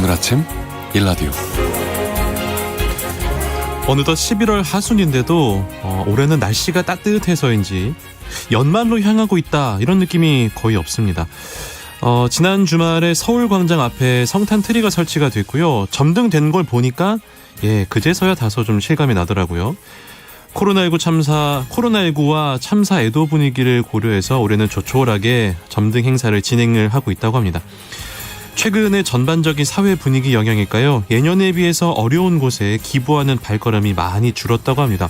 오늘 아침 일라디오. 어느덧 11월 하순인데도 올해는 날씨가 따뜻해서인지 연말로 향하고 있다 이런 느낌이 거의 없습니다. 지난 주말에 서울광장 앞에 성탄 트리가 설치가 됐고요. 점등된 걸 보니까 그제서야 다소 좀 실감이 나더라고요. 코로나19와 참사 애도 분위기를 고려해서 올해는 조촐하게 점등 행사를 진행을 하고 있다고 합니다. 최근의 전반적인 사회 분위기 영향일까요? 예년에 비해서 어려운 곳에 기부하는 발걸음이 많이 줄었다고 합니다.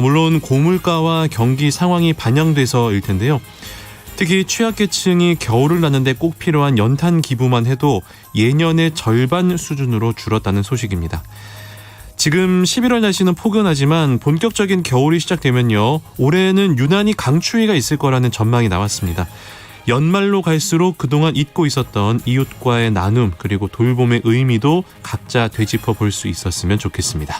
물론 고물가와 경기 상황이 반영돼서일 텐데요. 특히 취약계층이 겨울을 나는데 꼭 필요한 연탄 기부만 해도 예년의 절반 수준으로 줄었다는 소식입니다. 지금 11월 날씨는 포근하지만 본격적인 겨울이 시작되면요. 올해는 유난히 강추위가 있을 거라는 전망이 나왔습니다. 연말로 갈수록 그동안 잊고 있었던 이웃과의 나눔 그리고 돌봄의 의미도 각자 되짚어 볼 수 있었으면 좋겠습니다.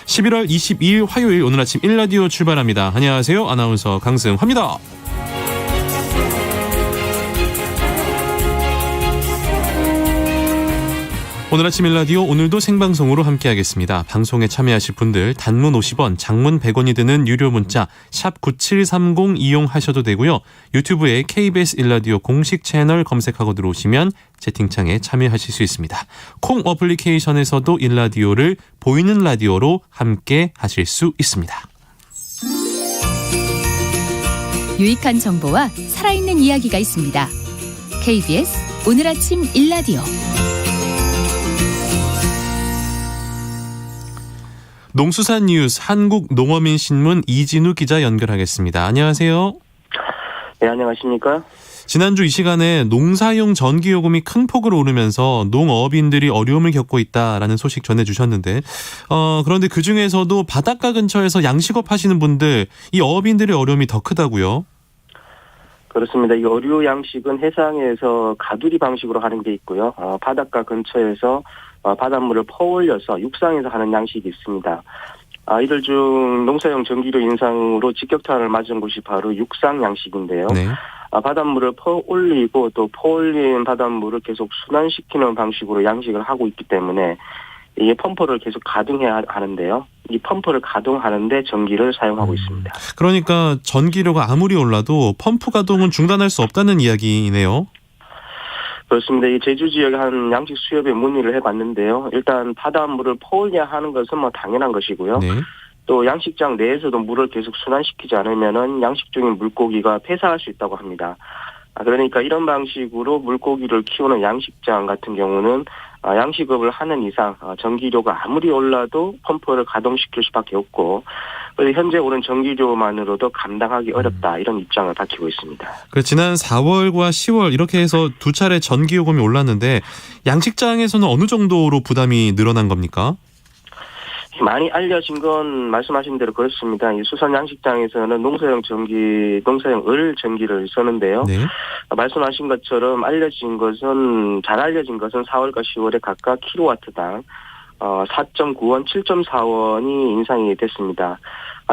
11월 22일 화요일 오늘 아침 1라디오 출발합니다. 안녕하세요. 아나운서 강승화입니다. 오늘 아침 1라디오 오늘도 생방송으로 함께하겠습니다. 방송에 참여하실 분들 단문 50원, 장문 100원이 드는 유료 문자 샵 9730 이용하셔도 되고요. 유튜브에 KBS 1라디오 공식 채널 검색하고 들어오시면 채팅창에 참여하실 수 있습니다. 콩 어플리케이션에서도 1라디오를 보이는 라디오로 함께 하실 수 있습니다. 유익한 정보와 살아있는 이야기가 있습니다. KBS 오늘 아침 1라디오. 농수산 뉴스 한국농어민신문 이진우 기자 연결하겠습니다. 안녕하세요. 네, 안녕하십니까? 지난주 이 시간에 농사용 전기요금이 큰 폭으로 오르면서 농어민들이 어려움을 겪고 있다라는 소식 전해주셨는데 그런데 그중에서도 바닷가 근처에서 양식업 하시는 분들 이 어민들의 어려움이 더 크다고요? 그렇습니다. 이 어류 양식은 해상에서 가두리 방식으로 하는 게 있고요. 바닷가 근처에서 바닷물을 퍼올려서 육상에서 하는 양식이 있습니다. 이들 중 농사용 전기료 인상으로 직격탄을 맞은 곳이 바로 육상 양식인데요. 네. 바닷물을 퍼올리고 또 퍼올린 바닷물을 계속 순환시키는 방식으로 양식을 하고 있기 때문에 이 펌프를 계속 가동해야 하는데요. 이 펌프를 가동하는데 전기를 사용하고 있습니다. 그러니까 전기료가 아무리 올라도 펌프 가동은 중단할 수 없다는 이야기네요. 그렇습니다. 이 제주 지역의 한 양식 수협에 문의를 해봤는데요. 일단 바닷물을 퍼올려야 하는 것은 당연한 것이고요. 네. 또 양식장 내에서도 물을 계속 순환시키지 않으면은 양식 중인 물고기가 폐사할 수 있다고 합니다. 그러니까 이런 방식으로 물고기를 키우는 양식장 같은 경우는 양식업을 하는 이상 전기료가 아무리 올라도 펌프를 가동시킬 수밖에 없고 현재 오른 전기료만으로도 감당하기 어렵다 이런 입장을 밝히고 있습니다. 지난 4월과 10월 이렇게 해서 두 차례 전기요금이 올랐는데 양식장에서는 어느 정도로 부담이 늘어난 겁니까? 많이 알려진 건 말씀하신 대로 그렇습니다. 이 수산 양식장에서는 농사용 을 전기를 쓰는데요. 네. 말씀하신 것처럼 잘 알려진 것은 4월과 10월에 각각 킬로와트당 4.9원, 7.4원이 인상이 됐습니다.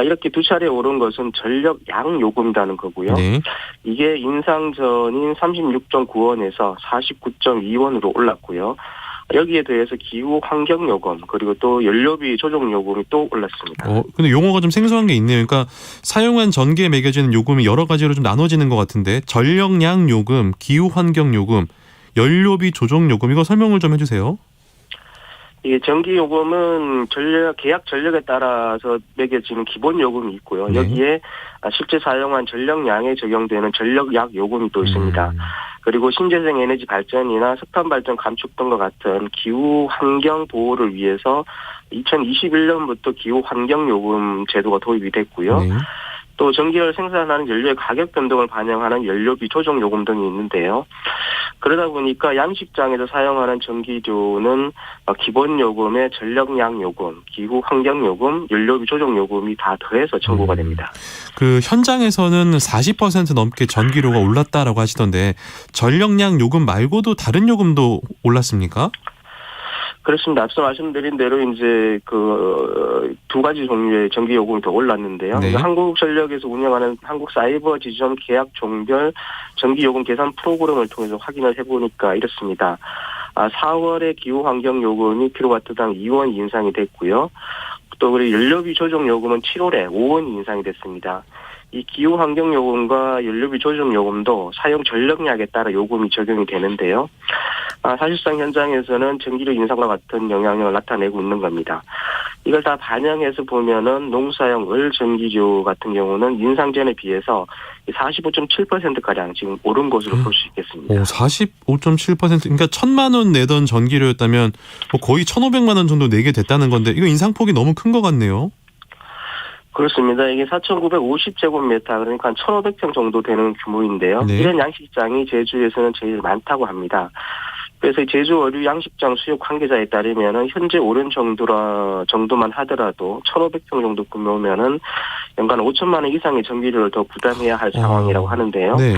이렇게 두 차례 오른 것은 전력 양 요금이라는 거고요. 네. 이게 인상 전인 36.9원에서 49.2원으로 올랐고요. 여기에 대해서 기후 환경 요금 그리고 또 연료비 조정 요금이 또 올랐습니다. 근데 용어가 좀 생소한 게 있네요. 그러니까 사용한 전기에 매겨지는 요금이 여러 가지로 좀 나눠지는 것 같은데 전력량 요금, 기후 환경 요금, 연료비 조정 요금 이거 설명을 좀 해주세요. 이게 전기 요금은 계약 전력에 따라서 매겨지는 기본 요금이 있고요. 네. 여기에 실제 사용한 전력량에 적용되는 전력약 요금이 또 있습니다. 그리고 신재생 에너지 발전이나 석탄 발전 감축 등과 같은 기후 환경 보호를 위해서 2021년부터 기후 환경 요금 제도가 도입이 됐고요. 네. 또 전기를 생산하는 연료의 가격 변동을 반영하는 연료비 조정 요금 등이 있는데요. 그러다 보니까 양식장에서 사용하는 전기료는 기본 요금에 전력량 요금, 기후 환경 요금, 연료비 조정 요금이 다 더해서 청구가 됩니다. 그 현장에서는 40% 넘게 전기료가 올랐다라고 하시던데 전력량 요금 말고도 다른 요금도 올랐습니까? 그렇습니다. 앞서 말씀드린 대로 이제 두 가지 종류의 전기 요금이 더 올랐는데요. 네. 한국전력에서 운영하는 한국사이버 지점 계약 종별 전기 요금 계산 프로그램을 통해서 확인을 해보니까 이렇습니다. 4월에 기후환경요금이 킬로와트당 2원 인상이 됐고요. 또 그리고 연료비 조정요금은 7월에 5원 인상이 됐습니다. 이 기후환경요금과 연료비 조정요금도 사용 전력량에 따라 요금이 적용이 되는데요. 사실상 현장에서는 전기료 인상과 같은 영향을 나타내고 있는 겁니다. 이걸 다 반영해서 보면은 농사용 을 전기료 같은 경우는 인상 전에 비해서 45.7%가량 지금 오른 것으로 볼 수 있겠습니다. 45.7%, 그러니까 1,000만 원 내던 전기료였다면 거의 1,500만 원 정도 내게 됐다는 건데 이거 인상폭이 너무 큰 것 같네요. 그렇습니다. 이게 4,950제곱미터 그러니까 한 1,500평 정도 되는 규모인데요. 네. 이런 양식장이 제주에서는 제일 많다고 합니다. 그래서 제주 어류 양식장 수요 관계자에 따르면은 현재 오른 정도만 하더라도 1,500평 정도 규모면은 연간 5천만 원 이상의 전기료를 더 부담해야 할 상황이라고 하는데요. 네.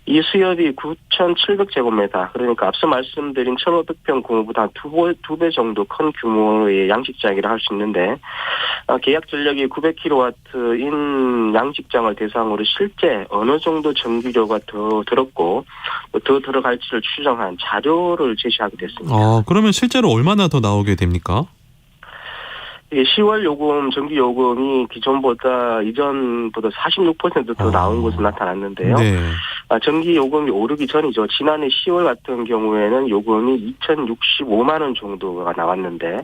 이 수협이 9,700제곱미터 그러니까 앞서 말씀드린 1,500평 규모보다 두 배 정도 큰 규모의 양식장이라 할 수 있는데 계약 전력이 900kW인 양식장을 대상으로 실제 어느 정도 전기료가 더 들었고 더 들어갈지를 추정한 자료를 제시하게 됐습니다. 그러면 실제로 얼마나 더 나오게 됩니까? 10월 요금, 전기 요금이 이전보다 46% 나온 것으로 나타났는데요. 네. 전기 요금이 오르기 전이죠. 지난해 10월 같은 경우에는 요금이 2,065만 원 정도가 나왔는데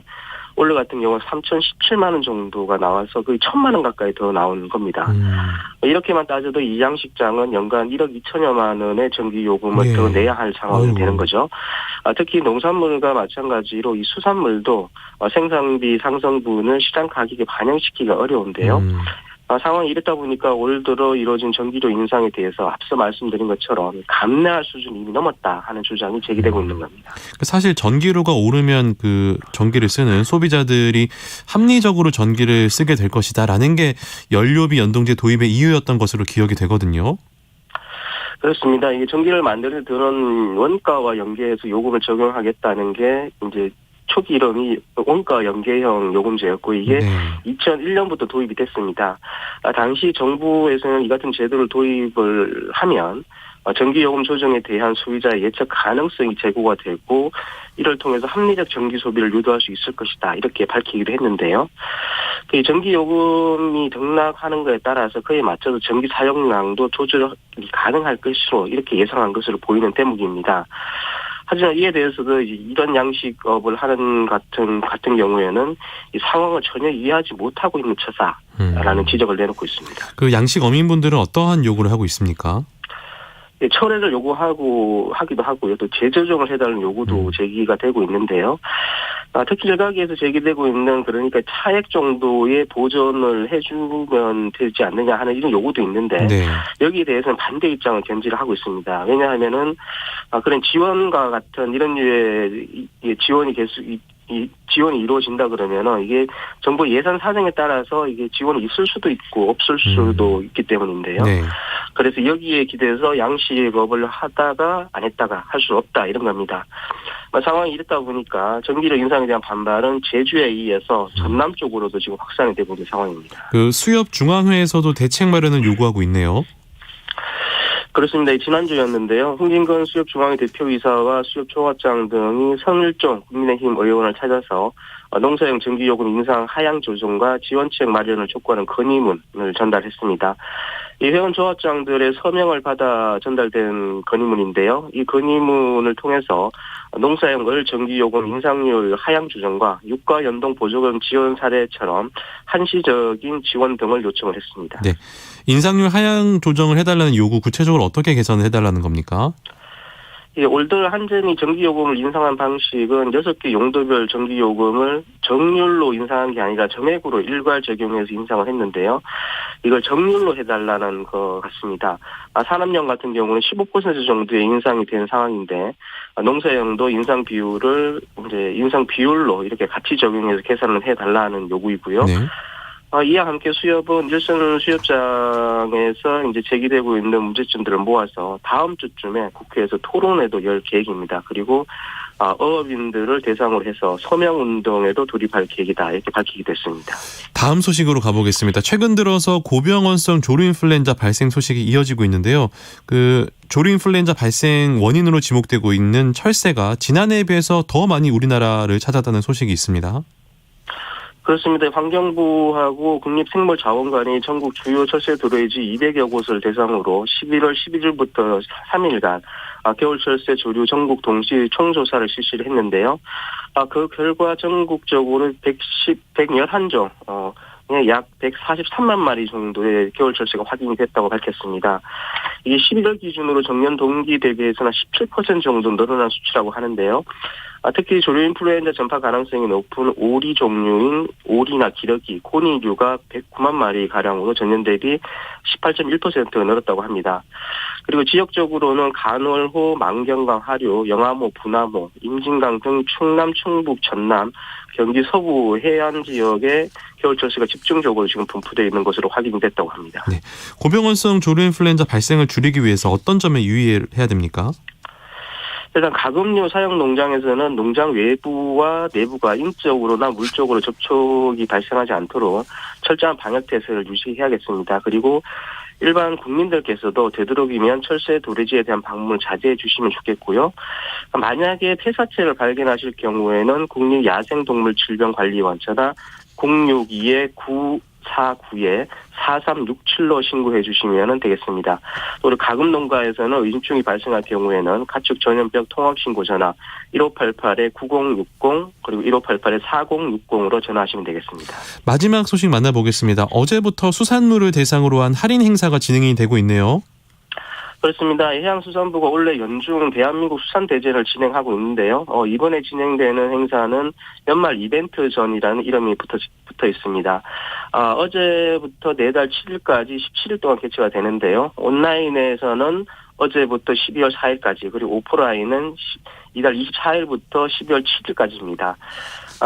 올해 같은 경우는 3,017만 원 정도가 나와서 거의 1,000만 원 가까이 더 나온 겁니다. 이렇게만 따져도 이 양식장은 연간 1억 2천여만 원의 전기 요금을 더 내야 할 상황이 되는 거죠. 특히 농산물과 마찬가지로 이 수산물도 생산비 상승분을 시장 가격에 반영시키기가 어려운데요. 상황이 이랬다 보니까 올 들어 이루어진 전기료 인상에 대해서 앞서 말씀드린 것처럼 감내할 수준이 이미 넘었다 하는 주장이 제기되고 있는 겁니다. 사실 전기료가 오르면 그 전기를 쓰는 소비자들이 합리적으로 전기를 쓰게 될 것이다라는 게 연료비 연동제 도입의 이유였던 것으로 기억이 되거든요. 그렇습니다. 이게 전기를 만드는 드는 원가와 연계해서 요금을 적용하겠다는 게 이제 초기 이름이 원가 연계형 요금제였고 이게 2001년부터 도입이 됐습니다. 당시 정부에서는 이 같은 제도를 도입을 하면 전기요금 조정에 대한 소비자의 예측 가능성이 제고가 되고 이를 통해서 합리적 전기 소비를 유도할 수 있을 것이다 이렇게 밝히기도 했는데요. 전기요금이 등락하는 것에 따라서 그에 맞춰서 전기 사용량도 조절이 가능할 것으로 이렇게 예상한 것으로 보이는 대목입니다. 하지만 이에 대해서도 이런 양식업을 하는 같은 경우에는 이 상황을 전혀 이해하지 못하고 있는 처사라는 지적을 내놓고 있습니다. 그 양식 어민분들은 어떠한 요구를 하고 있습니까? 철회를 하기도 하고요. 또 재조정을 해달라는 요구도 제기가 되고 있는데요. 특히 일각에서 제기되고 있는 그러니까 차액 정도의 보전을 해주면 되지 않느냐 하는 이런 요구도 있는데 여기에 대해서는 반대 입장을 견지를 하고 있습니다. 왜냐하면은 그런 지원과 같은 이런 류의 지원이 지원이 이루어진다 그러면은 이게 정부 예산 사정에 따라서 이게 지원이 있을 수도 있고 없을 수도 있기 때문인데요. 그래서 여기에 기대서 양식업을 하다가 안 했다가 할 수 없다 이런 겁니다. 상황이 이렇다 보니까 전기료 인상에 대한 반발은 제주에 의해서 전남 쪽으로도 지금 확산이 되고 있는 상황입니다. 그 수협 중앙회에서도 대책 마련을 요구하고 있네요. 그렇습니다. 지난주였는데요. 홍진건 수협중앙회 대표이사와 수협총괄장 등이 성일종 국민의힘 의원을 찾아서 농사용 전기요금 인상 하향 조정과 지원책 마련을 촉구하는 건의문을 전달했습니다. 이 회원 조합장들의 서명을 받아 전달된 건의문인데요. 이 건의문을 통해서 농사용 을 전기요금 인상률 하향 조정과 유가 연동 보조금 지원 사례처럼 한시적인 지원 등을 요청을 했습니다. 네, 인상률 하향 조정을 해달라는 요구 구체적으로 어떻게 개선을 해달라는 겁니까? 올들 한전이 전기요금을 인상한 방식은 6개 용도별 전기요금을 정률로 인상한 게 아니라 점액으로 일괄 적용해서 인상을 했는데요. 이걸 정률로 해달라는 것 같습니다. 산업용 같은 경우는 15% 정도의 인상이 된 상황인데 농사용도 인상 비율로 이렇게 같이 적용해서 계산을 해달라는 요구이고요. 이와 함께 수협은 일선 수협장에서 이제 제기되고 있는 문제점들을 모아서 다음 주쯤에 국회에서 토론회도 열 계획입니다. 그리고 어업인들을 대상으로 해서 서명운동에도 돌입할 계획이다 이렇게 밝히게 됐습니다. 다음 소식으로 가보겠습니다. 최근 들어서 고병원성 조류인플루엔자 발생 소식이 이어지고 있는데요. 그 조류인플루엔자 발생 원인으로 지목되고 있는 철새가 지난해에 비해서 더 많이 우리나라를 찾아다는 소식이 있습니다. 그렇습니다. 환경부하고 국립생물자원관이 전국 주요 철새 도로이지 200여 곳을 대상으로 11월 11일부터 3일간 겨울철새 조류 전국 동시 총조사를 실시를 했는데요. 그 결과 전국적으로 111종, 약 143만 마리 정도의 겨울철새가 확인이 됐다고 밝혔습니다. 이게 11월 기준으로 전년 동기 대비해서는 17% 정도 늘어난 수치라고 하는데요. 특히 조류인플루엔자 전파 가능성이 높은 오리 종류인 오리나 기러기, 코니류가 109만 마리 가량으로 전년 대비 18.1% 늘었다고 합니다. 그리고 지역적으로는 간월호, 만경강, 하류, 영암호, 분암호, 임진강 등 충남, 충북, 전남, 경기 서부 해안 지역에 겨울철새가 집중적으로 지금 분포되어 있는 것으로 확인이 됐다고 합니다. 네. 고병원성 조류인플루엔자 발생을 줄이기 위해서 어떤 점에 유의해야 됩니까? 일단 가금류 사용 농장에서는 농장 외부와 내부가 인적으로나 물적으로 접촉이 발생하지 않도록 철저한 방역태세를 유지해야겠습니다. 그리고 일반 국민들께서도 되도록이면 철새 도래지에 대한 방문을 자제해 주시면 좋겠고요. 만약에 폐사체를 발견하실 경우에는 국립야생동물질병관리원 전화 062-949-4367로 신고해 주시면 되겠습니다. 또 우리 가금 농가에서는 의심증이 발생할 경우에는 가축 전염병 통합 신고 전화 1588-9060 그리고 1588-4060으로 전화하시면 되겠습니다. 마지막 소식 만나보겠습니다. 어제부터 수산물을 대상으로 한 할인 행사가 진행이 되고 있네요. 그렇습니다. 해양수산부가 원래 연중 대한민국 수산대제를 진행하고 있는데요. 이번에 진행되는 행사는 연말 이벤트 전이라는 이름이 붙어 있습니다. 어제부터 내달 7일까지 17일 동안 개최가 되는데요. 온라인에서는 어제부터 12월 4일까지 그리고 오프라인은 이달 24일부터 12월 7일까지입니다.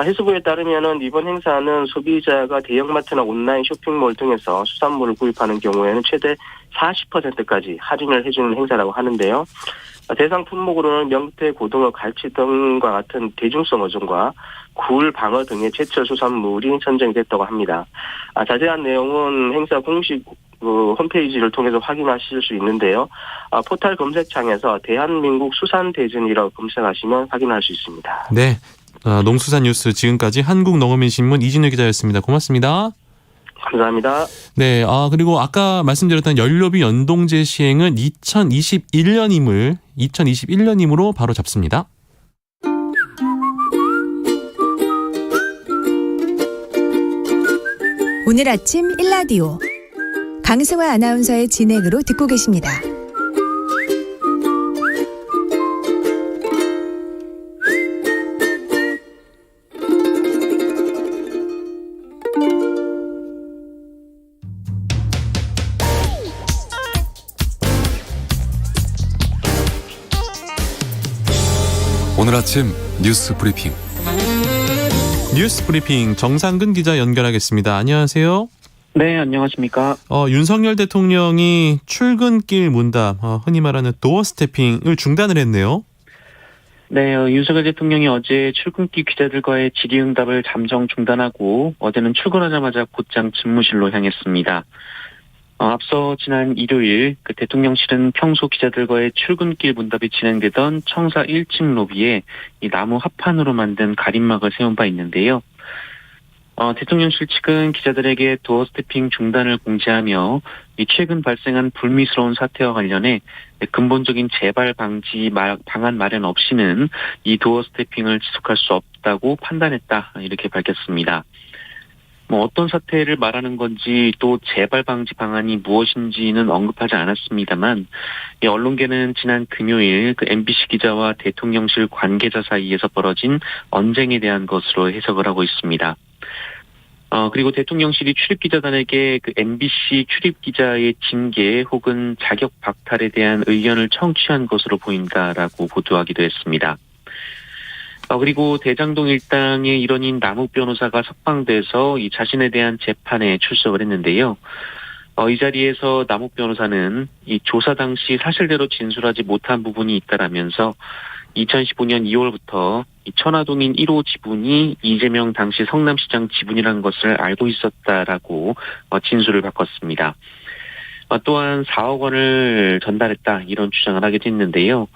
해수부에 따르면은 이번 행사는 소비자가 대형마트나 온라인 쇼핑몰 등에서 수산물을 구입하는 경우에는 최대 40%까지 할인을 해주는 행사라고 하는데요. 대상 품목으로는 명태, 고등어, 갈치 등과 같은 대중성 어종과 굴, 방어 등의 제철 수산물이 선정이 됐다고 합니다. 자세한 내용은 행사 공식 홈페이지를 통해서 확인하실 수 있는데요. 포털 검색창에서 대한민국 수산대전이라고 검색하시면 확인할 수 있습니다. 네, 농수산뉴스 지금까지 한국농어민신문 이진우 기자였습니다. 고맙습니다. 감사합니다. 네, 그리고 아까 말씀드렸던 연료비 연동제 시행은 2021년임으로 바로 잡습니다. 오늘 아침 일라디오 강승화 아나운서의 진행으로 듣고 계십니다. 오늘 아침 뉴스 브리핑. 뉴스 브리핑 정상근 기자 연결하겠습니다. 안녕하세요. 네, 안녕하십니까. 윤석열 대통령이 출근길 문답, 흔히 말하는 도어 스태핑을 중단을 했네요. 네, 윤석열 대통령이 어제 출근길 기자들과의 질의응답을 잠정 중단하고 어제는 출근하자마자 곧장 집무실로 향했습니다. 앞서 지난 일요일 대통령실은 평소 기자들과의 출근길 문답이 진행되던 청사 1층 로비에 이 나무 합판으로 만든 가림막을 세운 바 있는데요. 대통령실 측은 기자들에게 도어 스태핑 중단을 공지하며 이 최근 발생한 불미스러운 사태와 관련해 근본적인 재발 방지 방안 마련 없이는 이 도어 스태핑을 지속할 수 없다고 판단했다 이렇게 밝혔습니다. 어떤 사태를 말하는 건지 또 재발 방지 방안이 무엇인지는 언급하지 않았습니다만 언론계는 지난 금요일 MBC 기자와 대통령실 관계자 사이에서 벌어진 언쟁에 대한 것으로 해석을 하고 있습니다. 그리고 대통령실이 출입기자단에게 MBC 출입기자의 징계 혹은 자격 박탈에 대한 의견을 청취한 것으로 보인다라고 보도하기도 했습니다. 그리고 대장동 일당의 일원인 남욱 변호사가 석방돼서 이 자신에 대한 재판에 출석을 했는데요. 이 자리에서 남욱 변호사는 이 조사 당시 사실대로 진술하지 못한 부분이 있다라면서 2015년 2월부터 이 천화동인 1호 지분이 이재명 당시 성남시장 지분이라는 것을 알고 있었다라고 진술을 바꿨습니다. 또한 4억 원을 전달했다 이런 주장을 하기도 했는데요.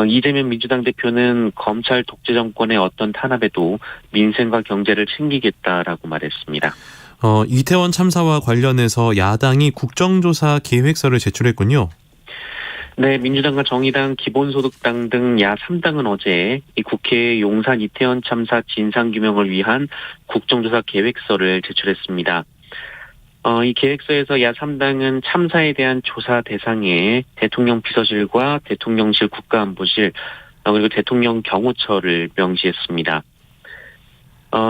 이재명 민주당 대표는 검찰 독재 정권의 어떤 탄압에도 민생과 경제를 챙기겠다라고 말했습니다. 이태원 참사와 관련해서 야당이 국정조사 계획서를 제출했군요. 네, 민주당과 정의당, 기본소득당 등 야 3당은 어제 이 국회에 용산 이태원 참사 진상규명을 위한 국정조사 계획서를 제출했습니다. 이 계획서에서 야 3당은 참사에 대한 조사 대상에 대통령 비서실과 대통령실 국가안보실 그리고 대통령 경호처를 명시했습니다.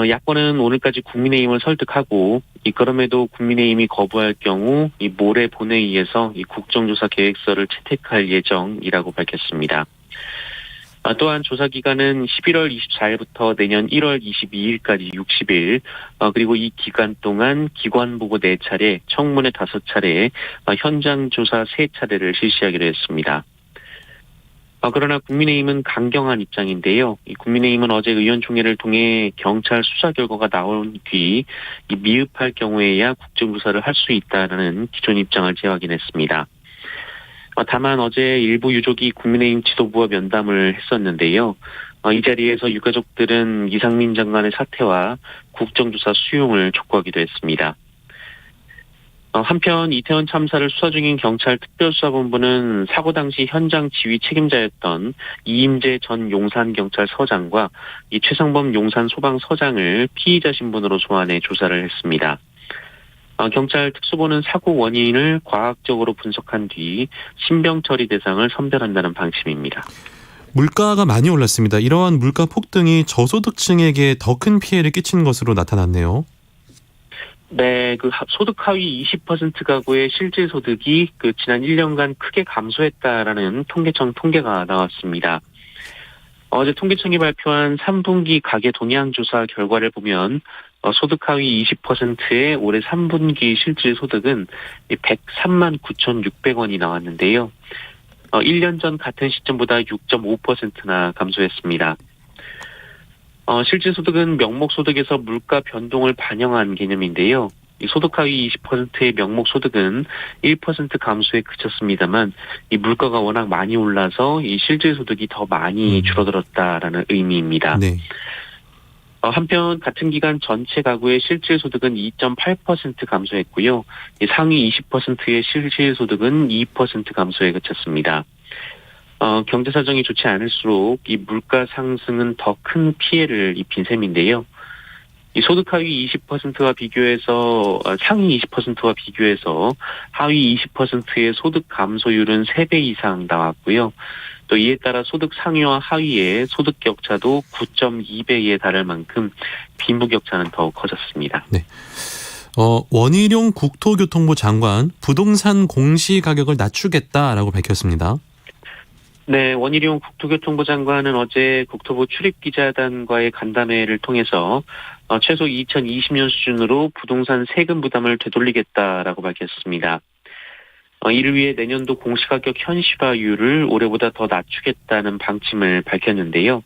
야권은 오늘까지 국민의힘을 설득하고 그럼에도 국민의힘이 거부할 경우 이 모레 본회의에서 이 국정조사 계획서를 채택할 예정이라고 밝혔습니다. 또한 조사 기간은 11월 24일부터 내년 1월 22일까지 60일, 그리고 이 기간 동안 기관 보고 4차례, 청문회 5차례, 현장 조사 3차례를 실시하기로 했습니다. 그러나 국민의힘은 강경한 입장인데요. 이 국민의힘은 어제 의원총회를 통해 경찰 수사 결과가 나온 뒤 이 미흡할 경우에야 국정조사를 할 수 있다는 기존 입장을 재확인했습니다. 다만 어제 일부 유족이 국민의힘 지도부와 면담을 했었는데요. 이 자리에서 유가족들은 이상민 장관의 사퇴와 국정조사 수용을 촉구하기도 했습니다. 한편 이태원 참사를 수사 중인 경찰 특별수사본부는 사고 당시 현장 지휘 책임자였던 이임재 전 용산경찰서장과 이 최성범 용산소방서장을 피의자 신분으로 소환해 조사를 했습니다. 경찰 특수본은 사고 원인을 과학적으로 분석한 뒤 신병처리 대상을 선별한다는 방침입니다. 물가가 많이 올랐습니다. 이러한 물가 폭등이 저소득층에게 더 큰 피해를 끼친 것으로 나타났네요. 네, 소득 하위 20% 가구의 실질 소득이 지난 1년간 크게 감소했다라는 통계청 통계가 나왔습니다. 어제 통계청이 발표한 3분기 가계 동향 조사 결과를 보면 소득 하위 20%의 올해 3분기 실질 소득은 103만 9,600원이 나왔는데요. 1년 전 같은 시점보다 6.5%나 감소했습니다. 실질 소득은 명목 소득에서 물가 변동을 반영한 개념인데요. 이 소득 하위 20%의 명목 소득은 1% 감소에 그쳤습니다만 이 물가가 워낙 많이 올라서 이 실질 소득이 더 많이 줄어들었다라는 의미입니다. 네. 한편 같은 기간 전체 가구의 실질 소득은 2.8% 감소했고요. 이 상위 20%의 실질 소득은 2% 감소에 그쳤습니다. 경제 사정이 좋지 않을수록 이 물가 상승은 더 큰 피해를 입힌 셈인데요. 이 소득 하위 20%와 비교해서 상위 20%와 비교해서 하위 20%의 소득 감소율은 3배 이상 나왔고요. 또 이에 따라 소득 상위와 하위의 소득 격차도 9.2배에 달할 만큼 빈부격차는 더욱 커졌습니다. 네. 원희룡 국토교통부 장관 부동산 공시가격을 낮추겠다라고 밝혔습니다. 네, 원희룡 국토교통부 장관은 어제 국토부 출입기자단과의 간담회를 통해서 최소 2020년 수준으로 부동산 세금 부담을 되돌리겠다라고 밝혔습니다. 이를 위해 내년도 공시가격 현실화율을 올해보다 더 낮추겠다는 방침을 밝혔는데요.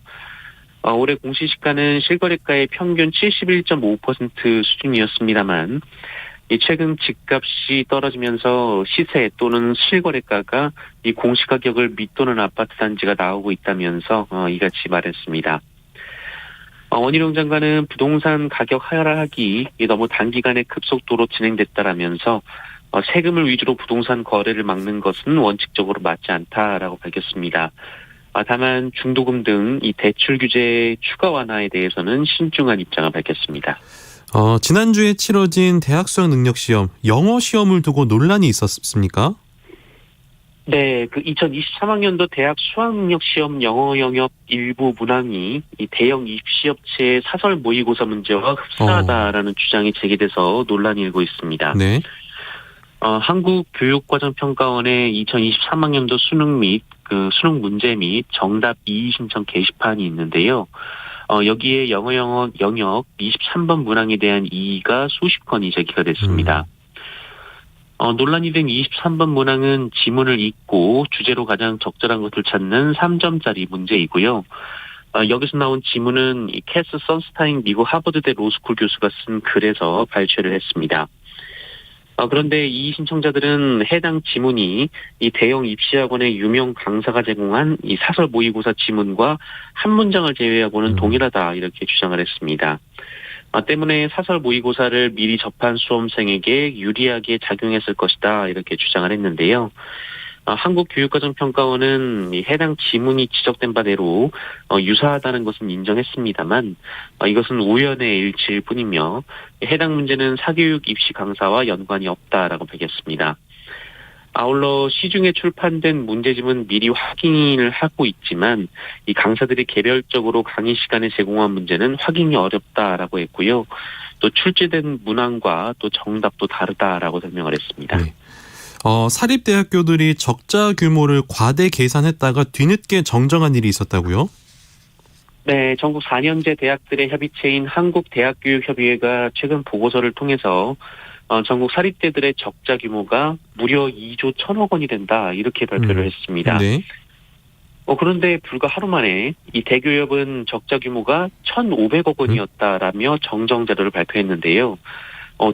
올해 공시시가는 실거래가의 평균 71.5% 수준이었습니다만 최근 집값이 떨어지면서 시세 또는 실거래가가 이 공시가격을 밑도는 아파트 단지가 나오고 있다면서 이같이 말했습니다. 원희룡 장관은 부동산 가격 하락이 너무 단기간에 급속도로 진행됐다라면서 세금을 위주로 부동산 거래를 막는 것은 원칙적으로 맞지 않다라고 밝혔습니다. 다만 중도금 등 이 대출 규제의 추가 완화에 대해서는 신중한 입장을 밝혔습니다. 지난주에 치러진 대학 수학 능력 시험, 영어 시험을 두고 논란이 있었습니까? 네, 2023학년도 대학 수학능력 시험 영어 영역 일부 문항이 이 대형 입시업체의 사설 모의고사 문제와 흡사하다라는 주장이 제기돼서 논란이 일고 있습니다. 네. 한국교육과정평가원의 2023학년도 수능 및 수능 문제 및 정답 이의 신청 게시판이 있는데요. 여기에 영역 23번 문항에 대한 이의가 수십 건이 제기가 됐습니다. 논란이 된 23번 문항은 지문을 읽고 주제로 가장 적절한 것을 찾는 3점짜리 문제이고요. 여기서 나온 지문은 캐스 선스타인 미국 하버드대 로스쿨 교수가 쓴 글에서 발췌를 했습니다. 그런데 이 신청자들은 해당 지문이 이 대형 입시학원의 유명 강사가 제공한 이 사설 모의고사 지문과 한 문장을 제외하고는 동일하다 이렇게 주장을 했습니다. 때문에 사설 모의고사를 미리 접한 수험생에게 유리하게 작용했을 것이다 이렇게 주장을 했는데요. 한국교육과정평가원은 해당 지문이 지적된 바대로 유사하다는 것은 인정했습니다만 이것은 우연의 일치일 뿐이며 해당 문제는 사교육 입시 강사와 연관이 없다라고 밝혔습니다. 아울러 시중에 출판된 문제집은 미리 확인을 하고 있지만 이 강사들이 개별적으로 강의 시간에 제공한 문제는 확인이 어렵다라고 했고요. 또 출제된 문항과 또 정답도 다르다라고 설명을 했습니다. 네. 사립대학교들이 적자 규모를 과대 계산했다가 뒤늦게 정정한 일이 있었다고요? 네, 전국 4년제 대학들의 협의체인 한국대학교육협의회가 최근 보고서를 통해서 전국 사립대들의 적자 규모가 무려 2조 1천억 원이 된다 이렇게 발표를 했습니다. 네. 그런데 불과 하루 만에 이 대교협은 적자 규모가 1,500억 원이었다라며 정정 자료를 발표했는데요.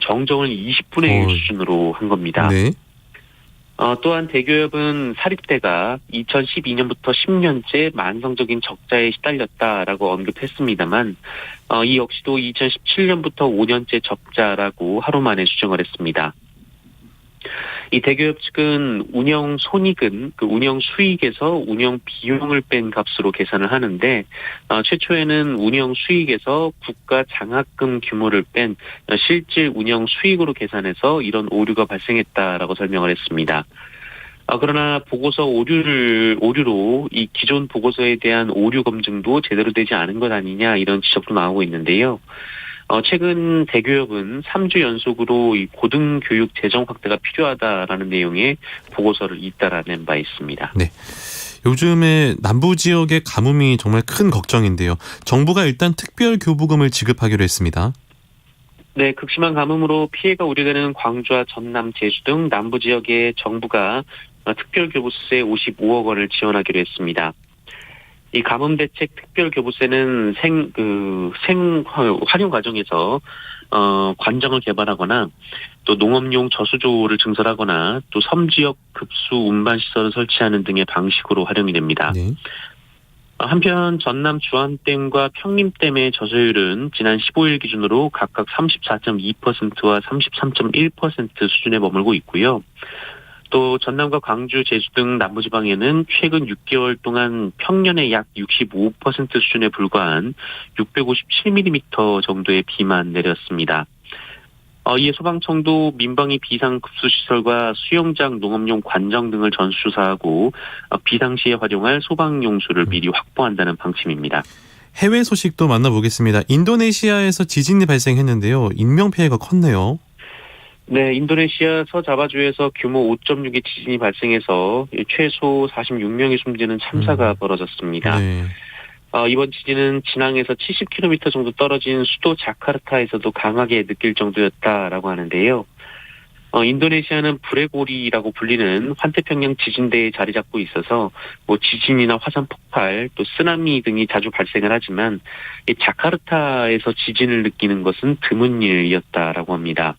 정정을 20분의 1 수준으로 한 겁니다. 네. 또한 대교협은 사립대가 2012년부터 10년째 만성적인 적자에 시달렸다라고 언급했습니다만 이 역시도 2017년부터 5년째 적자라고 하루 만에 수정을 했습니다. 이 대교협 측은 운영 손익은 그 운영 수익에서 운영 비용을 뺀 값으로 계산을 하는데 최초에는 운영 수익에서 국가 장학금 규모를 뺀 실질 운영 수익으로 계산해서 이런 오류가 발생했다라고 설명을 했습니다. 그러나 보고서 오류로 이 기존 보고서에 대한 오류 검증도 제대로 되지 않은 것 아니냐 이런 지적도 나오고 있는데요. 최근 대교협은 3주 연속으로 이 고등교육 재정 확대가 필요하다라는 내용의 보고서를 잇따라 낸 바 있습니다. 네. 요즘에 남부 지역의 가뭄이 정말 큰 걱정인데요. 정부가 일단 특별 교부금을 지급하기로 했습니다. 네, 극심한 가뭄으로 피해가 우려되는 광주와 전남, 제주 등 남부 지역에 정부가 특별교부세 55억 원을 지원하기로 했습니다. 이 가뭄대책 특별교부세는 활용 과정에서 관정을 개발하거나 또 농업용 저수조를 증설하거나 또 섬지역 급수 운반 시설을 설치하는 등의 방식으로 활용이 됩니다. 네. 한편 전남 주안댐과 평림댐의 저수율은 지난 15일 기준으로 각각 34.2%와 33.1% 수준에 머물고 있고요. 또 전남과 광주, 제주 등 남부지방에는 최근 6개월 동안 평년의 약 65% 수준에 불과한 657mm 정도의 비만 내렸습니다. 이에 소방청도 민방위 비상급수시설과 수영장, 농업용 관정 등을 전수조사하고 비상시에 활용할 소방용수를 미리 확보한다는 방침입니다. 해외 소식도 만나보겠습니다. 인도네시아에서 지진이 발생했는데요. 인명피해가 컸네요. 네, 인도네시아 서자바주에서 규모 5.6의 지진이 발생해서 최소 46명이 숨지는 참사가 벌어졌습니다. 네. 이번 지진은 진앙에서 70km 정도 떨어진 수도 자카르타에서도 강하게 느낄 정도였다라고 하는데요. 인도네시아는 브레고리라고 불리는 환태평양 지진대에 자리 잡고 있어서 지진이나 화산 폭발 또 쓰나미 등이 자주 발생을 하지만 이 자카르타에서 지진을 느끼는 것은 드문 일이었다라고 합니다.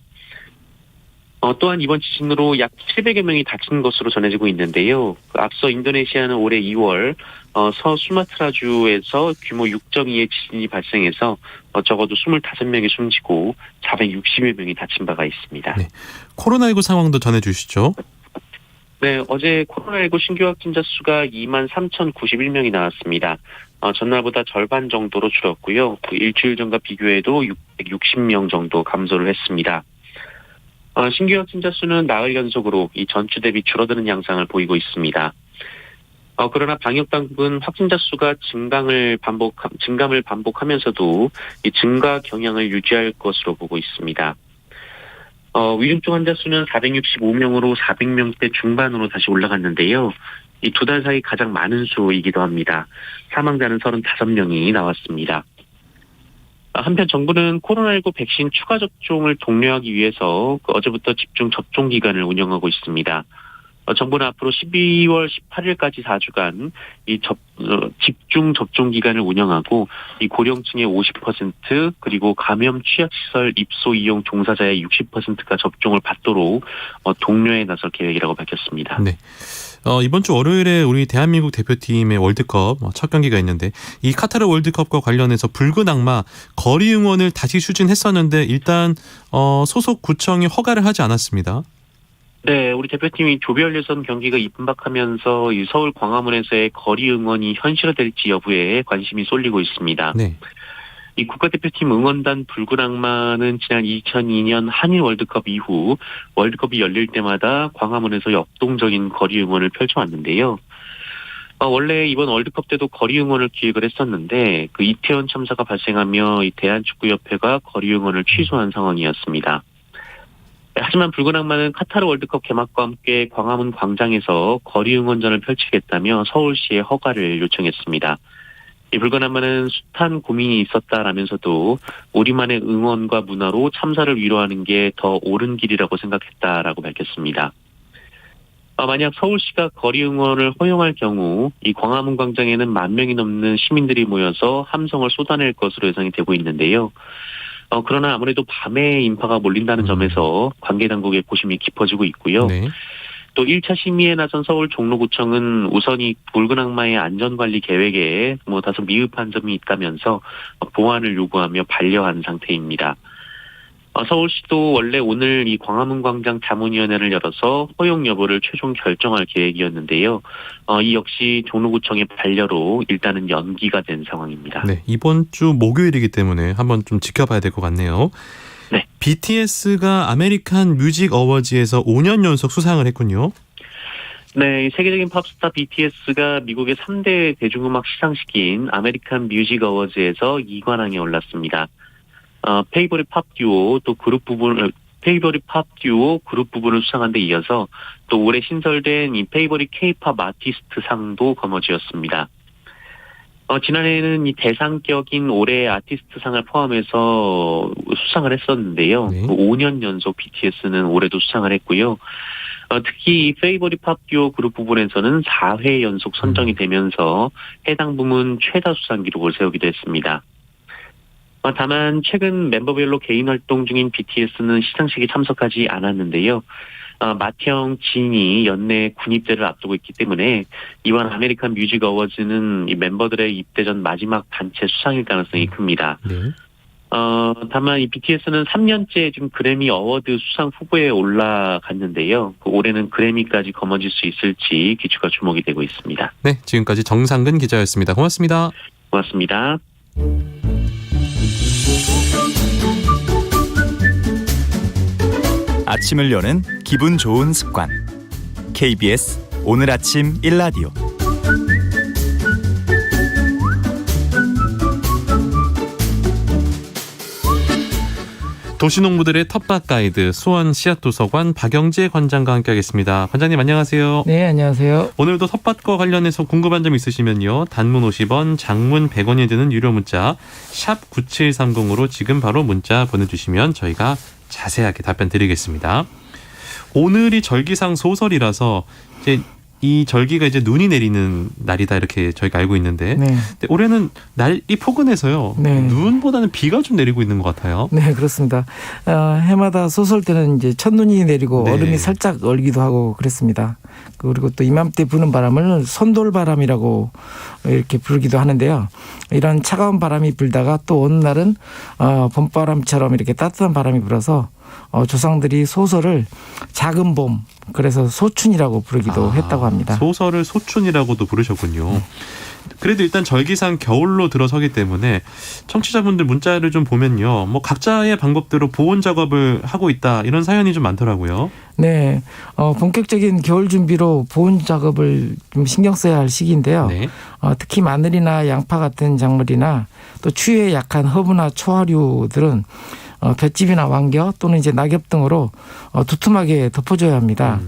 또한 이번 지진으로 약 700여 명이 다친 것으로 전해지고 있는데요. 앞서 인도네시아는 올해 2월 서수마트라주에서 규모 6.2의 지진이 발생해서 적어도 25명이 숨지고 460여 명이 다친 바가 있습니다. 네. 코로나19 상황도 전해주시죠. 네, 어제 코로나19 신규 확진자 수가 23,091명이 나왔습니다. 전날보다 절반 정도로 줄었고요. 일주일 전과 비교해도 660명 정도 감소를 했습니다. 신규 확진자 수는 나흘 연속으로 이 전주 대비 줄어드는 양상을 보이고 있습니다. 그러나 방역 당국은 확진자 수가 증감을 반복하면서도 이 증가 경향을 유지할 것으로 보고 있습니다. 위중증 환자 수는 465명으로 400명대 중반으로 다시 올라갔는데요. 이 2달 사이 가장 많은 수이기도 합니다. 사망자는 35명이 나왔습니다. 한편 정부는 코로나19 백신 추가 접종을 독려하기 위해서 어제부터 집중 접종 기간을 운영하고 있습니다. 정부는 앞으로 12월 18일까지 4주간 이 집중 접종 기간을 운영하고 이 고령층의 50% 그리고 감염 취약시설 입소 이용 종사자의 60%가 접종을 받도록 독려에 나설 계획이라고 밝혔습니다. 네. 이번 주 월요일에 우리 대한민국 대표팀의 월드컵 첫 경기가 있는데 이 카타르 월드컵과 관련해서 붉은 악마 거리 응원을 다시 추진했었는데 일단 소속 구청이 허가를 하지 않았습니다. 네, 우리 대표팀이 조별 예선 경기가 임박하면서 이 서울 광화문에서의 거리 응원이 현실화될지 여부에 관심이 쏠리고 있습니다. 네. 이 국가대표팀 응원단 붉은 악마는 지난 2002년 한일 월드컵 이후 월드컵이 열릴 때마다 광화문에서 역동적인 거리 응원을 펼쳐왔는데요. 원래 이번 월드컵 때도 거리 응원을 기획을 했었는데 그 이태원 참사가 발생하며 이 대한축구협회가 거리 응원을 취소한 상황이었습니다. 하지만 붉은 악마는 카타르 월드컵 개막과 함께 광화문 광장에서 거리 응원전을 펼치겠다며 서울시에 허가를 요청했습니다. 이 붉은 악마는 숱한 고민이 있었다라면서도 우리만의 응원과 문화로 참사를 위로하는 게 더 옳은 길이라고 생각했다라고 밝혔습니다. 만약 서울시가 거리 응원을 허용할 경우 이 광화문 광장에는 10,000명이 넘는 시민들이 모여서 함성을 쏟아낼 것으로 예상이 되고 있는데요. 그러나 아무래도 밤에 인파가 몰린다는 점에서 관계당국의 고심이 깊어지고 있고요. 네. 또 1차 심의에 나선 서울 종로구청은 우선 이 붉은 악마의 안전관리 계획에 다소 미흡한 점이 있다면서 보완을 요구하며 반려한 상태입니다. 서울시도 원래 오늘 이 광화문 광장 자문위원회를 열어서 허용 여부를 최종 결정할 계획이었는데요. 이 역시 종로구청의 반려로 일단은 연기가 된 상황입니다. 네, 이번 주 목요일이기 때문에 한번 좀 지켜봐야 될 것 같네요. 네. BTS가 아메리칸 뮤직 어워즈에서 5년 연속 수상을 했군요. 네, 세계적인 팝스타 BTS가 미국의 3대 대중음악 시상식인 아메리칸 뮤직 어워즈에서 2관왕에 올랐습니다. 페이보릿 팝 듀오 그룹 부분을 수상한 데 이어서 또 올해 신설된 이 페이보릿 K-팝 아티스트 상도 거머쥐었습니다. 지난해에는 이 대상격인 올해 아티스트 상을 포함해서 수상을 했었는데요. 네. 5년 연속 BTS는 올해도 수상을 했고요. 특히 이 페이보릿 팝 듀오 그룹 부분에서는 4회 연속 선정이 되면서 해당 부문 최다 수상 기록을 세우기도 했습니다. 다만 최근 멤버별로 개인 활동 중인 BTS는 시상식에 참석하지 않았는데요. 맏형 진이 연내 군입대를 앞두고 있기 때문에 이번 아메리칸 뮤직 어워즈는 이 멤버들의 입대 전 마지막 단체 수상일 가능성이 큽니다. 네. 다만 이 BTS는 3년째 지금 그래미 어워드 수상 후보에 올라갔는데요. 올해는 그래미까지 거머쥘 수 있을지 귀추가 주목이 되고 있습니다. 네, 지금까지 정상근 기자였습니다. 고맙습니다. 고맙습니다. 아침을 여는 기분 좋은 습관. KBS 오늘 아침 1라디오. 도시농부들의 텃밭 가이드 수원 씨앗도서관 박영재 관장과 함께하겠습니다. 관장님 안녕하세요. 네, 안녕하세요. 오늘도 텃밭과 관련해서 궁금한 점 있으시면요. 단문 50원, 장문 100원이 드는 유료 문자 샵 9730으로 지금 바로 문자 보내주시면 저희가 자세하게 답변 드리겠습니다. 오늘이 절기상 소설이라서 이제 이 절기가 이제 눈이 내리는 날이다 이렇게 저희가 알고 있는데 네. 근데 올해는 날이 포근해서요. 네. 눈보다는 비가 좀 내리고 있는 것 같아요. 네, 그렇습니다. 해마다 소설 때는 이제 첫눈이 내리고 네. 얼음이 살짝 얼기도 하고 그랬습니다. 그리고 또 이맘때 부는 바람을 손돌바람이라고 이렇게 부르기도 하는데요. 이런 차가운 바람이 불다가 또 어느 날은 봄바람처럼 이렇게 따뜻한 바람이 불어서 조상들이 소설을 작은 봄, 그래서 소춘이라고 부르기도 했다고 합니다. 소설을 소춘이라고도 부르셨군요. 그래도 일단 절기상 겨울로 들어서기 때문에 청취자분들 문자를 좀 보면요. 뭐 각자의 방법대로 보온 작업을 하고 있다 이런 사연이 좀 많더라고요. 네, 본격적인 겨울 준비로 보온 작업을 좀 신경 써야 할 시기인데요. 네. 특히 마늘이나 양파 같은 작물이나 또 추위에 약한 허브나 초하류들은 볏짚이나 왕겨 또는 이제 낙엽 등으로 두툼하게 덮어줘야 합니다.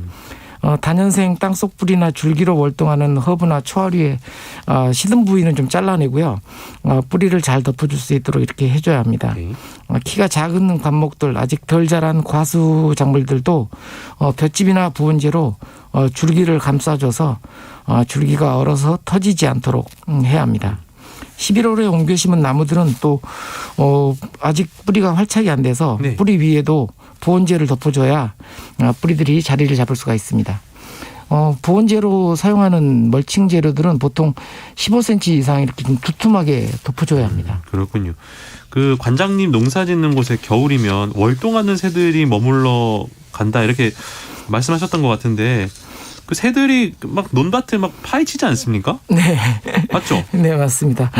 단연생 땅속 뿌리나 줄기로 월동하는 허브나 초아리의 시든 부위는 좀 잘라내고요. 뿌리를 잘 덮어줄 수 있도록 이렇게 해줘야 합니다. 키가 작은 관목들, 아직 덜 자란 과수 작물들도 볏짚이나 부원재로 줄기를 감싸줘서 줄기가 얼어서 터지지 않도록 해야 합니다. 11월에 옮겨 심은 나무들은 또 아직 뿌리가 활착이 안 돼서 네. 뿌리 위에도 보온재를 덮어줘야 뿌리들이 자리를 잡을 수가 있습니다. 보온재로 사용하는 멀칭 재료들은 보통 15cm 이상 이렇게 좀 두툼하게 덮어줘야 합니다. 그렇군요. 그 관장님 농사 짓는 곳에 겨울이면 월동하는 새들이 머물러 간다 이렇게 말씀하셨던 것 같은데 그 새들이 막 논밭을 막 파헤치지 않습니까? 네. 맞죠? 네, 맞습니다.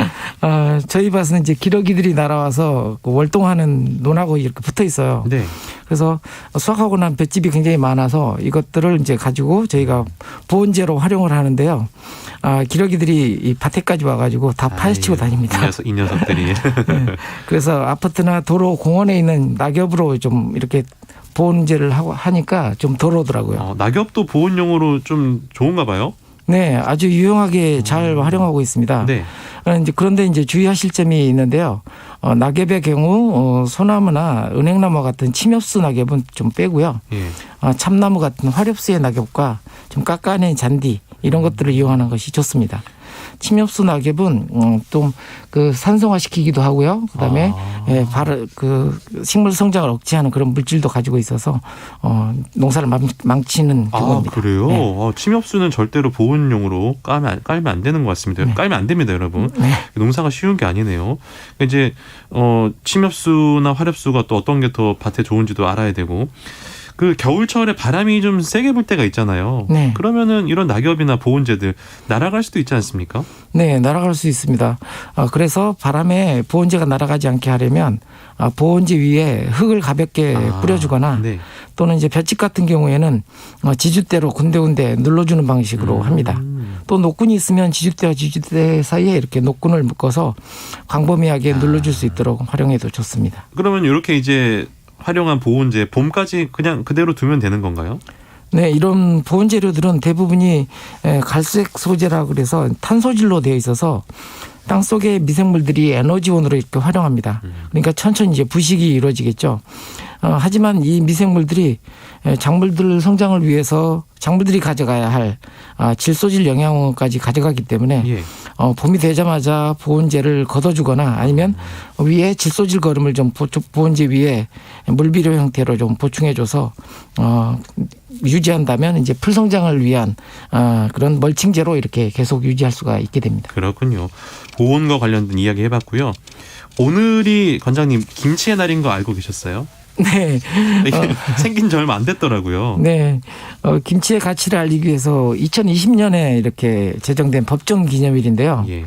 저희 밭은 이제 기러기들이 날아와서 그 월동하는 논하고 이렇게 붙어 있어요. 네. 그래서 수확하고 난 볏짚이 굉장히 많아서 이것들을 이제 가지고 저희가 보온재로 활용을 하는데요. 기러기들이 이 밭에까지 와가지고 다 파헤치고 다닙니다. 이 녀석들이. 네. 그래서 아파트나 도로 공원에 있는 낙엽으로 좀 이렇게 보온재를 하니까 좀 덜 오더라고요. 낙엽도 보온용으로 좀 좋은가 봐요? 네, 아주 유용하게 잘 활용하고 있습니다. 네. 그런데 이제 주의하실 점이 있는데요. 낙엽의 경우 소나무나 은행나무 같은 침엽수 낙엽은 좀 빼고요. 예. 참나무 같은 화렵수의 낙엽과 좀 깎아낸 잔디 이런 것들을 이용하는 것이 좋습니다. 침엽수 낙엽은 좀 그 산성화시키기도 하고요. 그다음에 그 식물 성장을 억제하는 그런 물질도 가지고 있어서 농사를 망치는 경우입니다. 그래요? 네. 침엽수는 절대로 보온용으로 깔면 안 되는 것 같습니다. 네. 깔면 안 됩니다, 여러분. 네. 농사가 쉬운 게 아니네요. 이제 침엽수나 화렵수가 또 어떤 게 더 밭에 좋은지도 알아야 되고. 그 겨울철에 바람이 좀 세게 불 때가 있잖아요. 네. 그러면은 이런 낙엽이나 보온재들 날아갈 수도 있지 않습니까? 네, 날아갈 수 있습니다. 그래서 바람에 보온재가 날아가지 않게 하려면 보온재 위에 흙을 가볍게 뿌려주거나 네. 또는 이제 볏짚 같은 경우에는 지주대로 군데군데 눌러주는 방식으로 합니다. 또 녹군이 있으면 지주대와 지주대 사이에 이렇게 녹군을 묶어서 광범위하게 눌러줄 수 있도록 활용해도 좋습니다. 그러면 이렇게 이제 활용한 보온재 봄까지 그냥 그대로 두면 되는 건가요? 네, 이런 보온 재료들은 대부분이 갈색 소재라 그래서 탄소질로 되어 있어서 땅 속의 미생물들이 에너지원으로 이렇게 활용합니다. 그러니까 천천히 이제 부식이 이루어지겠죠. 하지만 이 미생물들이 작물들 성장을 위해서 작물들이 가져가야 할 질소질 영양원까지 가져가기 때문에 예. 봄이 되자마자 보온재를 걷어주거나 아니면 위에 질소질 거름을 좀 보온재 위에 물비료 형태로 좀 보충해줘서 유지한다면 이제 풀 성장을 위한 그런 멀칭재로 이렇게 계속 유지할 수가 있게 됩니다. 그렇군요. 보온과 관련된 이야기 해봤고요. 오늘이 관장님 김치의 날인 거 알고 계셨어요? 네. 이게 생긴 지 얼마 안 됐더라고요. 네. 김치의 가치를 알리기 위해서 2020년에 이렇게 제정된 법정 기념일인데요. 예.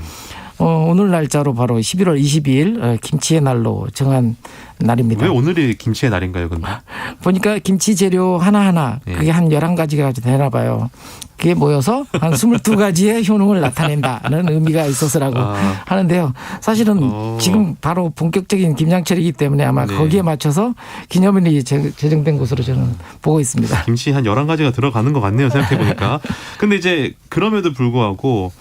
오늘 날짜로 바로 11월 22일 김치의 날로 정한 날입니다. 왜 오늘이 김치의 날인가요, 근데? 보니까 김치 재료 하나하나 예. 그게 한 11가지가 되나 봐요. 그게 모여서 한 22가지의 효능을 나타낸다는 의미가 있어서라고 하는데요. 사실은 지금 바로 본격적인 김장철이기 때문에 아마 네. 거기에 맞춰서 기념일이 제정된 것으로 저는 보고 있습니다. 김치 한 11가지가 들어가는 것 같네요, 생각해보니까. 근데 이제 그럼에도 불구하고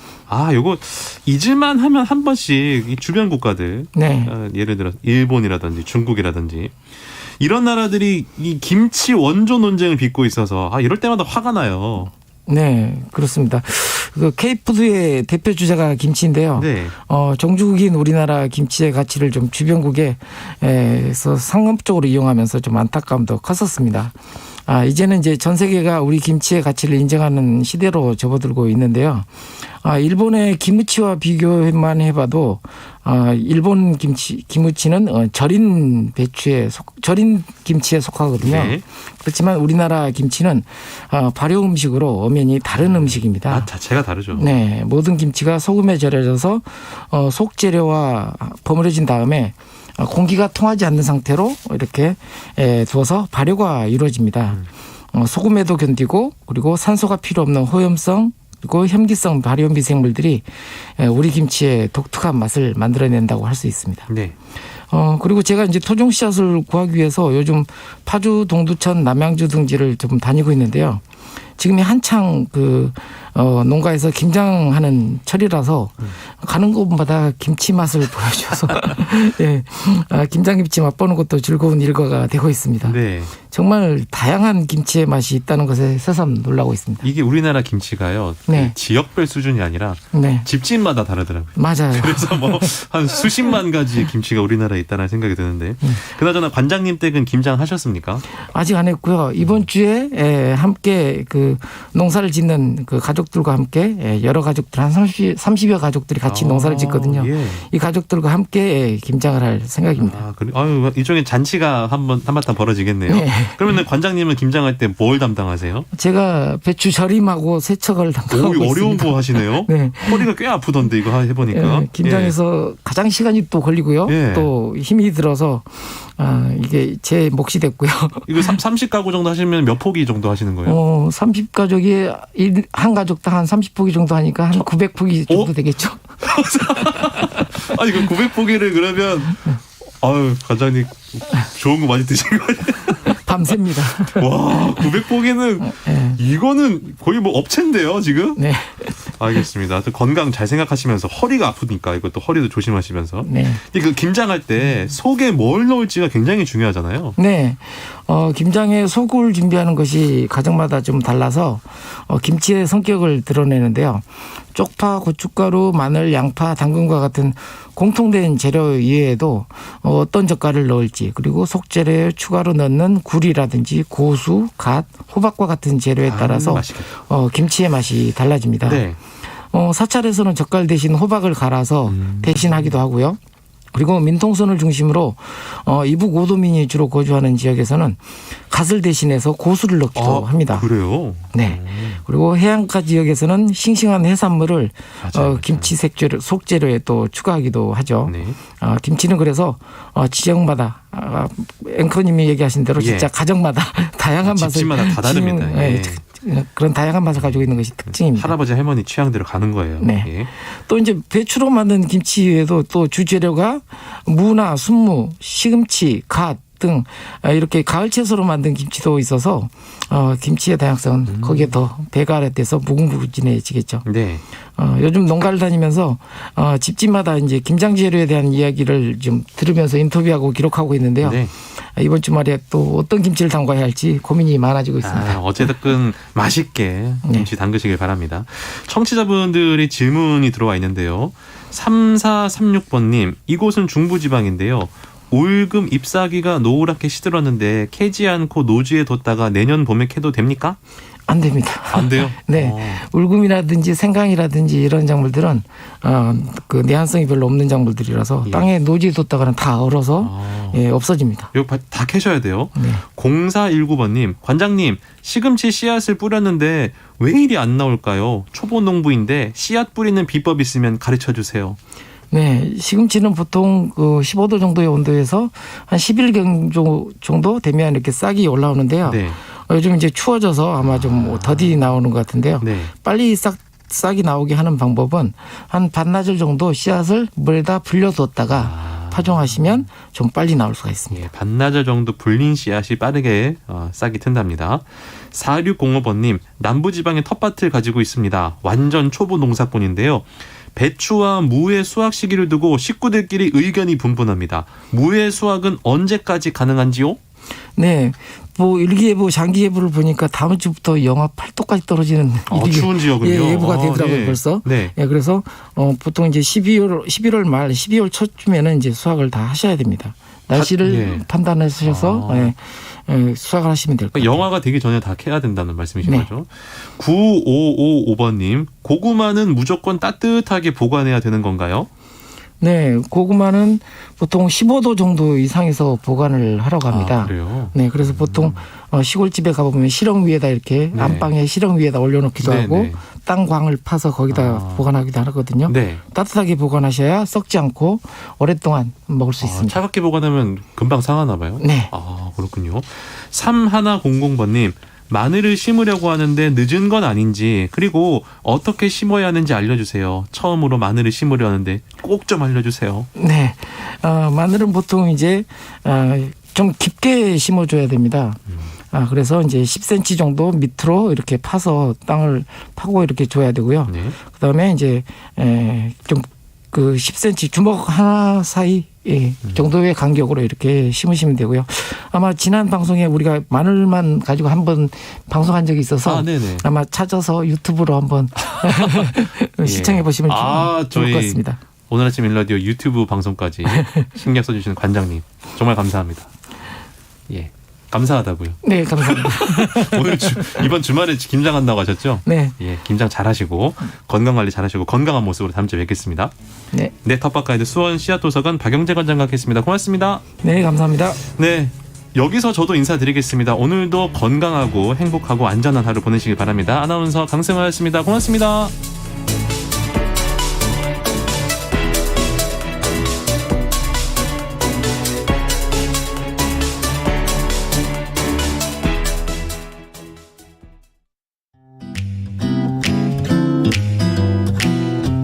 요거 잊을만 하면 한 번씩 이 주변 국가들 네. 예를 들어 일본이라든지 중국이라든지 이런 나라들이 이 김치 원조 논쟁을 빚고 있어서 이럴 때마다 화가 나요. 네, 그렇습니다. 그 K푸드의 대표 주자가 김치인데요. 네. 종주국인 우리나라 김치의 가치를 좀 주변국에서 상업적으로 이용하면서 좀 안타까움도 컸었습니다. 이제는 이제 전 세계가 우리 김치의 가치를 인정하는 시대로 접어들고 있는데요. 일본의 기무치와 비교만 해봐도 일본 기무치는 절인 김치에 속하거든요. 네. 그렇지만 우리나라 김치는 발효 음식으로 엄연히 다른 음식입니다. 맛 자체가 다르죠. 네, 모든 김치가 소금에 절여져서 속 재료와 버무려진 다음에 공기가 통하지 않는 상태로 이렇게 두어서 발효가 이루어집니다. 소금에도 견디고 그리고 산소가 필요 없는 호염성 그리고 혐기성 발효 미생물들이 우리 김치의 독특한 맛을 만들어낸다고 할 수 있습니다. 네. 그리고 제가 이제 토종 씨앗을 구하기 위해서 요즘 파주, 동두천, 남양주 등지를 좀 다니고 있는데요. 지금이 한창 농가에서 김장하는 철이라서 가는 곳마다 김치 맛을 보여줘서 예, 김장김치 맛보는 것도 즐거운 일과가 되고 있습니다. 네. 정말 다양한 김치의 맛이 있다는 것에 새삼 놀라고 있습니다. 이게 우리나라 김치가요. 네. 지역별 수준이 아니라 네, 집집마다 다르더라고요. 맞아요. 그래서 뭐 한 수십만 가지의 김치가 우리나라에 있다는 생각이 드는데 그나저나 관장님 댁은 김장하셨습니까? 아직 안 했고요. 이번 주에 함께 농사를 짓는 가족들과 함께 여러 가족들 한 30여 가족들이 같이 농사를 짓거든요. 예. 이 가족들과 함께 김장을 할 생각입니다. 아유, 일종의 잔치가 한바탕 벌어지겠네요. 네. 그러면 관장님은 김장할 때 뭘 담당하세요? 제가 배추 절임하고 세척을 담당하고 있습니다. 어려운 거 하시네요. 네. 허리가 꽤 아프던데 이거 해보니까. 예, 김장에서 가장 시간이 또 걸리고요. 예. 또 힘이 들어서 이게 제 몫이 됐고요. 이거 30가구 정도 하시면 몇 포기 정도 하시는 거예요? 30가족이 한 가족당 한 30포기 정도 하니까 한 900포기 정도 되겠죠. 아니 그 900포기를 그러면 아유 관장님 좋은 거 많이 드신 거 아니에요? 밤새입니다. 와 900포기는 네. 이거는 거의 뭐 업체인데요 지금? 네. 알겠습니다. 건강 잘 생각하시면서 허리가 아프니까 이것도 허리도 조심하시면서. 네. 그 김장할 때 속에 뭘 넣을지가 굉장히 중요하잖아요. 네. 김장에 속을 준비하는 것이 가정마다 좀 달라서 김치의 성격을 드러내는데요. 쪽파, 고춧가루, 마늘, 양파, 당근과 같은 공통된 재료 이외에도 어떤 젓갈을 넣을지 그리고 속재료에 추가로 넣는 굴이라든지 고수, 갓, 호박과 같은 재료에 따라서 김치의 맛이 달라집니다. 네. 사찰에서는 젓갈 대신 호박을 갈아서 대신하기도 하고요. 그리고 민통선을 중심으로 이북 오도민이 주로 거주하는 지역에서는 갓을 대신해서 고수를 넣기도 합니다. 그래요? 네. 그리고 해안가 지역에서는 싱싱한 해산물을 맞아요. 김치 속재료에 또 추가하기도 하죠. 네. 김치는 그래서 지역마다 앵커님이 얘기하신 대로 진짜 가정마다 다양한 맛을 집집마다 다 다릅니다. 예. 그런 다양한 맛을 가지고 있는 것이 특징입니다. 할아버지 할머니 취향대로 가는 거예요. 네. 예. 또 이제 배추로 만든 김치 외에도 또 주재료가 무나 순무, 시금치, 갓 등 이렇게 가을 채소로 만든 김치도 있어서 김치의 다양성은 거기에 더 배가 돼서 무궁무진해지겠죠. 네. 요즘 농가를 다니면서 집집마다 이제 김장 재료에 대한 이야기를 좀 들으면서 인터뷰하고 기록하고 있는데요. 네. 이번 주말에 또 어떤 김치를 담가야 할지 고민이 많아지고 있습니다. 어쨌든 맛있게 김치 담그시길 바랍니다. 청취자분들의 질문이 들어와 있는데요. 3436번님, 이곳은 중부지방인데요. 올금 잎사귀가 노랗게 시들었는데 캐지 않고 노지에 뒀다가 내년 봄에 캐도 됩니까? 안 됩니다. 안 돼요? 네. 울금이라든지 생강이라든지 이런 작물들은 그 내한성이 별로 없는 작물들이라서 예. 땅에 노지에 뒀다가는 다 얼어서 없어집니다. 이거 다 캐셔야 돼요. 네. 0419번님, 관장님, 시금치 씨앗을 뿌렸는데 왜 이리 안 나올까요? 초보 농부인데 씨앗 뿌리는 비법 있으면 가르쳐 주세요. 네, 시금치는 보통 15도 정도의 온도에서 한 10일 정도 되면 이렇게 싹이 올라오는데요. 네. 요즘 이제 추워져서 아마 좀 더디 나오는 것 같은데요. 네. 빨리 싹이 나오게 하는 방법은 한 반나절 정도 씨앗을 물에다 불려뒀다가 파종하시면 좀 빨리 나올 수가 있습니다. 예, 반나절 정도 불린 씨앗이 빠르게 싹이 튼답니다. 4605번님, 남부지방에 텃밭을 가지고 있습니다. 완전 초보 농사꾼인데요. 배추와 무의 수확 시기를 두고 식구들끼리 의견이 분분합니다. 무의 수확은 언제까지 가능한지요? 네. 일기예보, 장기예보를 보니까 다음 주부터 영하 8도까지 떨어지는 추운 지역은요. 예보가 되더라고요, 예. 벌써. 네. 예, 그래서 보통 이제 11월 말, 12월 초쯤에는 이제 수확을 다 하셔야 됩니다. 날씨를 판단하셔서 수확을 하시면 될 거예요. 영하가 되기 전에 다 캐야 된다는 말씀이신 네. 거죠. 9555번님, 고구마는 무조건 따뜻하게 보관해야 되는 건가요? 네, 고구마는 보통 15도 정도 이상에서 보관을 하라고 합니다. 그래요? 네, 그래서 보통 시골집에 가보면 실ong 위에다 이렇게 네. 안방에 실ong 위에다 올려놓기도 네, 하고 네. 땅광을 파서 거기다 보관하기도 하거든요. 네. 따뜻하게 보관하셔야 썩지 않고 오랫동안 먹을 수 있습니다. 차갑게 보관하면 금방 상하나 봐요? 네. 그렇군요. 3100번님, 마늘을 심으려고 하는데 늦은 건 아닌지, 그리고 어떻게 심어야 하는지 알려주세요. 처음으로 마늘을 심으려 하는데 꼭 좀 알려주세요. 네. 마늘은 보통 이제 좀 깊게 심어줘야 됩니다. 그래서 이제 10cm 정도 밑으로 이렇게 파서 땅을 파고 이렇게 줘야 되고요. 네. 그다음에 이제 좀 그 10cm 주먹 하나 사이 정도의 간격으로 이렇게 심으시면 되고요. 아마 지난 방송에 우리가 마늘만 가지고 한번 방송한 적이 있어서 네네. 아마 찾아서 유튜브로 한번 시청해 보시면 좋을 것 같습니다. 오늘 아침 일라디오 유튜브 방송까지 신경 써주시는 관장님 정말 감사합니다. 예, 감사하다고요. 네, 감사합니다. 오늘 이번 주말에 김장 한다고 하셨죠? 네. 예, 김장 잘하시고 건강 관리 잘하시고 건강한 모습으로 다음 주에 뵙겠습니다. 네. 네, 텃밭가이드 수원 씨앗도서관 박영재 관장과 함께했습니다. 고맙습니다. 네, 감사합니다. 네. 여기서 저도 인사드리겠습니다. 오늘도 건강하고 행복하고 안전한 하루 보내시길 바랍니다. 아나운서 강승화였습니다. 고맙습니다.